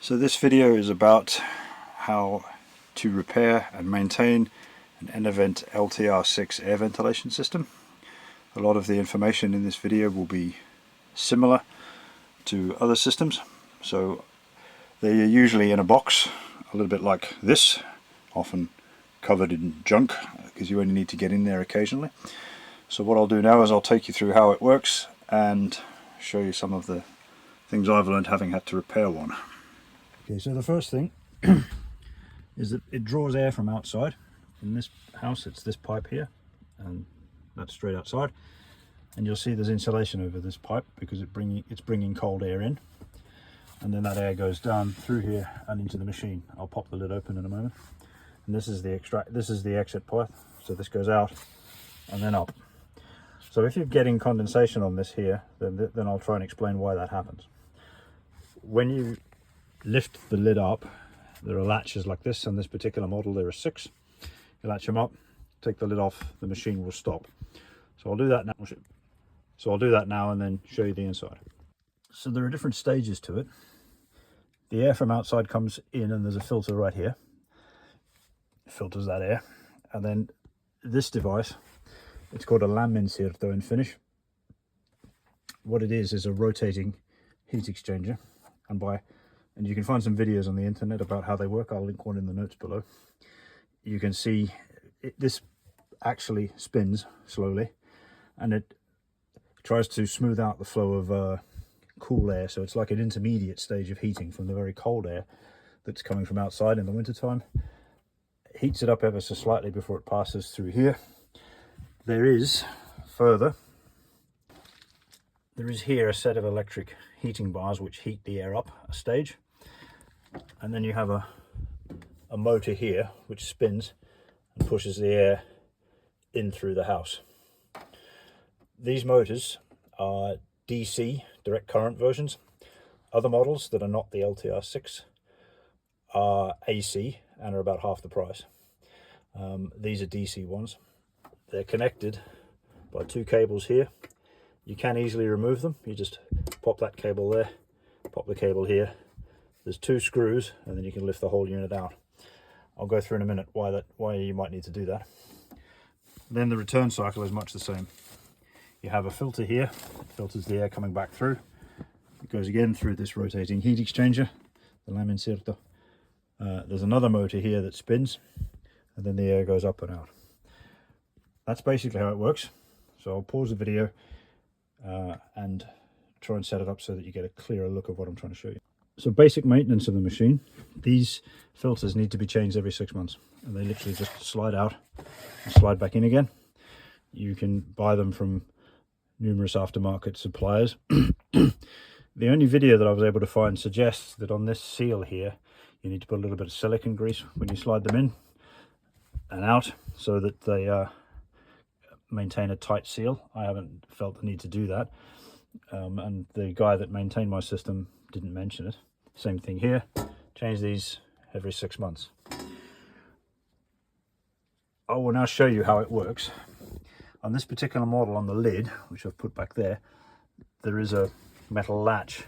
So this video is about how to repair and maintain an Enervent LTR-6 air ventilation system. A lot of the information in this video will be similar to other systems. So they're usually in a box, a little bit like this, often covered in junk because you only need to get in there occasionally. So what I'll do now is I'll take you through how it works and show you some of the things I've learned having had to repair one. Okay, so the first thing is that it draws air from outside. In this house it's this pipe here, and that's straight outside, and you'll see there's insulation over this pipe because it's bringing cold air in, and then that air goes down through here and into the machine. I'll pop the lid open in a moment, and this is the exit pipe, so this goes out and then up. So if you're getting condensation on this here, then I'll try and explain why that happens. When you lift the lid up, there are latches like this. On this particular model there are 6. You latch them up, take the lid off, the machine will stop. So I'll do that now. And then show you the inside. So there are different stages to it. The air from outside comes in and there's a filter right here. It filters that air. And then this device, it's called a ilmanvaihtokone in Finnish. What it is a rotating heat exchanger, and you can find some videos on the internet about how they work. I'll link one in the notes below. You can see this actually spins slowly, and it tries to smooth out the flow of cool air. So it's like an intermediate stage of heating from the very cold air that's coming from outside in the wintertime. It heats it up ever so slightly before it passes through here. There is here a set of electric heating bars which heat the air up a stage, and then you have a motor here which spins and pushes the air in through the house. These motors are DC, direct current versions. Other models that are not the LTR-6 are AC and are about half the price. These are DC ones. They're connected by 2 cables here. You can easily remove them. You just pop that cable there, pop the cable here. There's 2 screws, and then you can lift the whole unit out. I'll go through in a minute why you might need to do that. Then the return cycle is much the same. You have a filter here, it filters the air coming back through. It goes again through this rotating heat exchanger, the ilmanvaihtokone. There's another motor here that spins, and then the air goes up and out. That's basically how it works. So I'll pause the video and try and set it up so that you get a clearer look of what I'm trying to show you. So basic maintenance of the machine, these filters need to be changed every 6 months, and they literally just slide out and slide back in again. You can buy them from numerous aftermarket suppliers. The only video that I was able to find suggests that on this seal here you need to put a little bit of silicone grease when you slide them in and out so that they maintain a tight seal. I haven't felt the need to do that, and the guy that maintained my system didn't mention it. Same thing here, change these every 6 months. I will now show you how it works. On this particular model, on the lid, which I've put back there, there is a metal latch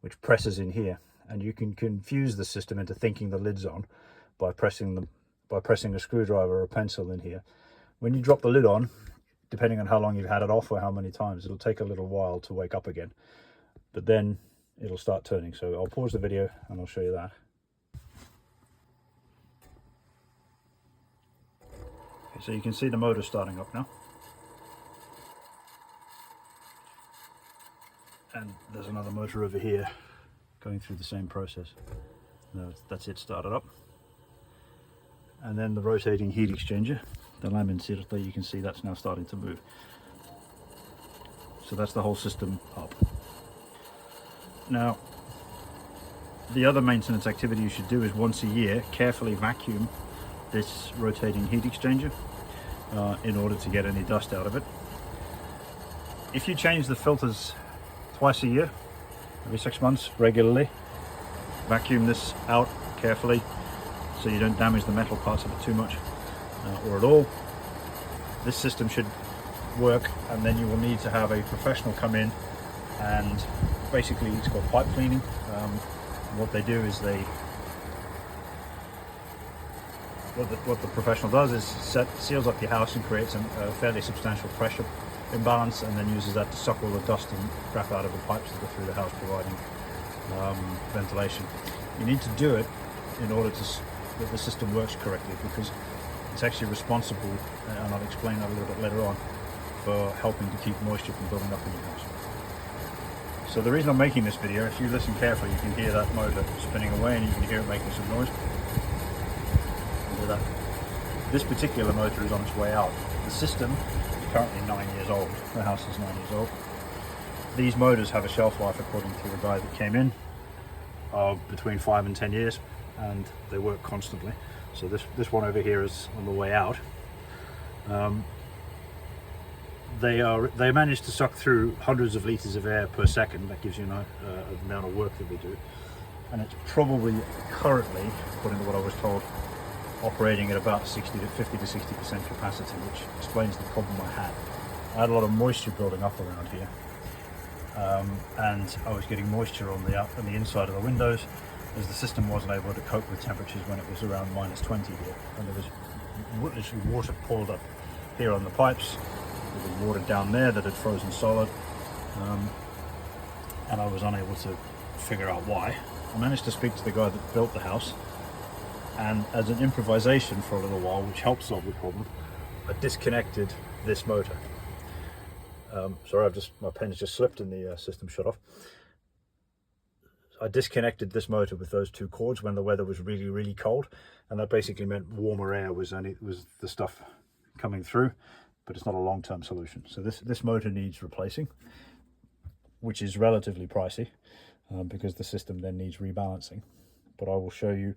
which presses in here, and you can confuse the system into thinking the lid's on by pressing a screwdriver or a pencil in here. When you drop the lid on, depending on how long you've had it off or how many times, it'll take a little while to wake up again, but then it'll start turning. So I'll pause the video and I'll show you that. Okay, so you can see the motor starting up now, and there's another motor over here going through the same process. Now that's it started up. And then the rotating heat exchanger, the ilmanvaihtokone, you can see that's now starting to move. So that's the whole system up. Now, the other maintenance activity you should do is once a year carefully vacuum this rotating heat exchanger in order to get any dust out of it. If you change the filters twice a year, every 6 months regularly, vacuum this out carefully so you don't damage the metal parts of it too much or at all, this system should work. And then you will need to have a professional come in and basically it's called pipe cleaning. what they do is what the professional does is seals up your house and creates a fairly substantial pressure imbalance, and then uses that to suck all the dust and crap out of the pipes that go through the house, providing ventilation. You need to do it in order that the system works correctly, because it's actually responsible, and I'll explain that a little bit later on, for helping to keep moisture from building up in your house. So the reason I'm making this video, if you listen carefully, you can hear that motor spinning away, and you can hear it making some noise. Hear that? This particular motor is on its way out. The system is currently 9 years old. The house is 9 years old. These motors have a shelf life, according to the guy that came in, of between 5 and 10 years, and they work constantly. So this one over here is on the way out. They manage to suck through hundreds of litres of air per second. That gives you an amount of work that they do. And it's probably currently, according to what I was told, operating at about 50 to 60% capacity, which explains the problem I had. I had a lot of moisture building up around here, and I was getting moisture on the inside of the windows, as the system wasn't able to cope with temperatures when it was around -20 here, and there was literally water poured up here on the pipes. There was water down there that had frozen solid, and I was unable to figure out why. I managed to speak to the guy that built the house, and as an improvisation for a little while, which helped solve the problem, I disconnected this motor. Sorry, my pen's just slipped and the system shut off. I disconnected this motor with those two cords when the weather was really, really cold, and that basically meant warmer air was the stuff coming through, but it's not a long-term solution. So this motor needs replacing, which is relatively pricey, because the system then needs rebalancing. But I will show you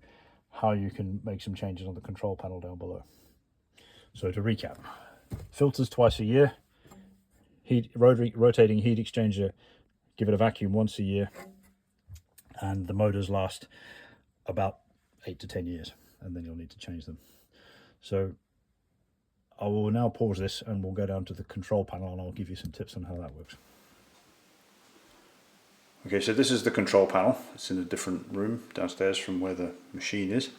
how you can make some changes on the control panel down below. So to recap, filters twice a year, rotating heat exchanger, give it a vacuum once a year, and the motors last about 8 to 10 years, and then you'll need to change them. So I will now pause this and we'll go down to the control panel, and I'll give you some tips on how that works. Okay, so this is the control panel. It's in a different room downstairs from where the machine is.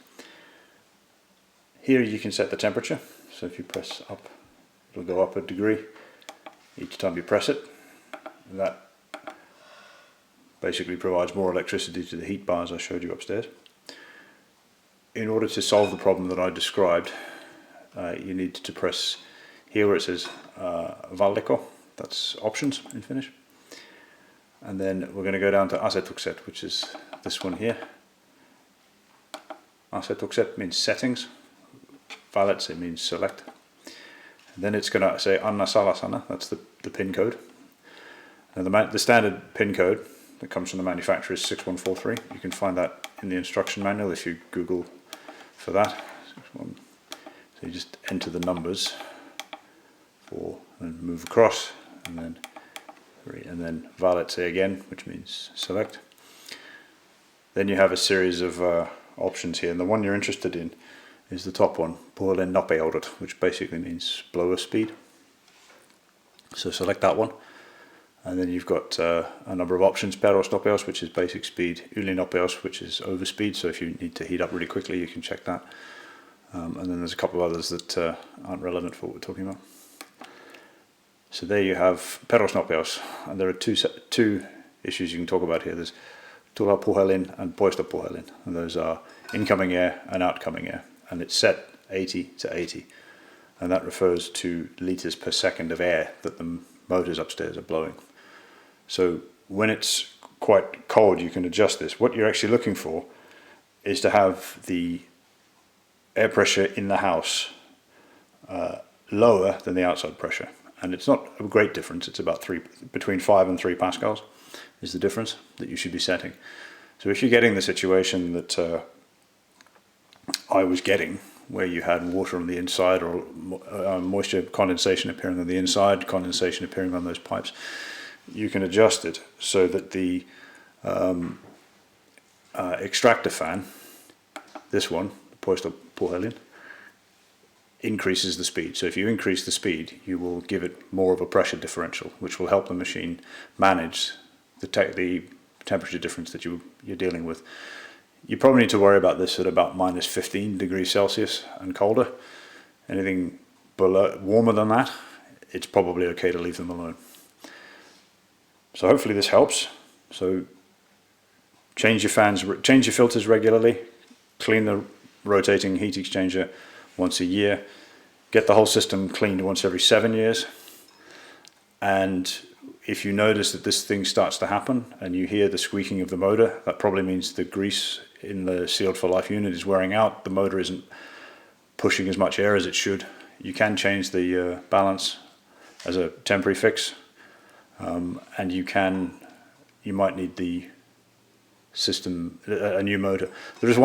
Here you can set the temperature. So if you press up, it'll go up a degree each time you press it. And that basically provides more electricity to the heat bars I showed you upstairs. In order to solve the problem that I described, you need to press here where it says valiko, that's options in Finnish. And then we're going to go down to asetukset, which is this one here. Asetukset means settings, valets it means select. And then it's going to say anna salasana, that's the pin code. And the standard pin code that comes from the manufacturer is 6143. You can find that in the instruction manual if you Google for that. So you just enter the numbers for, and move across, and then 3, and then valet say again, which means select. Then you have a series of options here, and the one you're interested in is the top one, puhelin nopeudet, which basically means blower speed. So select that one, and then you've got a number of options, perusnopeus, which is basic speed, ylinopeus, which is overspeed, so if you need to heat up really quickly you can check that. And then there's a couple of others that aren't relevant for what we're talking about. So there you have perusnopeus, and there are two issues you can talk about here. There's tulla puhelin and poisto puhelin, and those are incoming air and outgoing air, and it's set 80 to 80, and that refers to litres per second of air that the motors upstairs are blowing. So when it's quite cold you can adjust this. What you're actually looking for is to have the air pressure in the house lower than the outside pressure, and it's not a great difference. It's about between 5 and 3 pascals is the difference that you should be setting. So if you're getting the situation that I was getting, where you had water on the inside, or moisture condensation appearing on the inside, condensation appearing on those pipes, you can adjust it so that the extractor fan, this one, poisto puhelin, increases the speed. So if you increase the speed, you will give it more of a pressure differential, which will help the machine manage the temperature difference that you're dealing with. You probably need to worry about this at about minus 15 degrees Celsius and colder. Anything below, warmer than that, it's probably okay to leave them alone. So hopefully this helps. So change your fans, change your filters regularly, clean the rotating heat exchanger once a year, get the whole system cleaned once every 7 years. And if you notice that this thing starts to happen and you hear the squeaking of the motor, that probably means the grease in the sealed for life unit is wearing out. The motor isn't pushing as much air as it should. You can change the balance as a temporary fix, and you might need the system, a new motor. There is one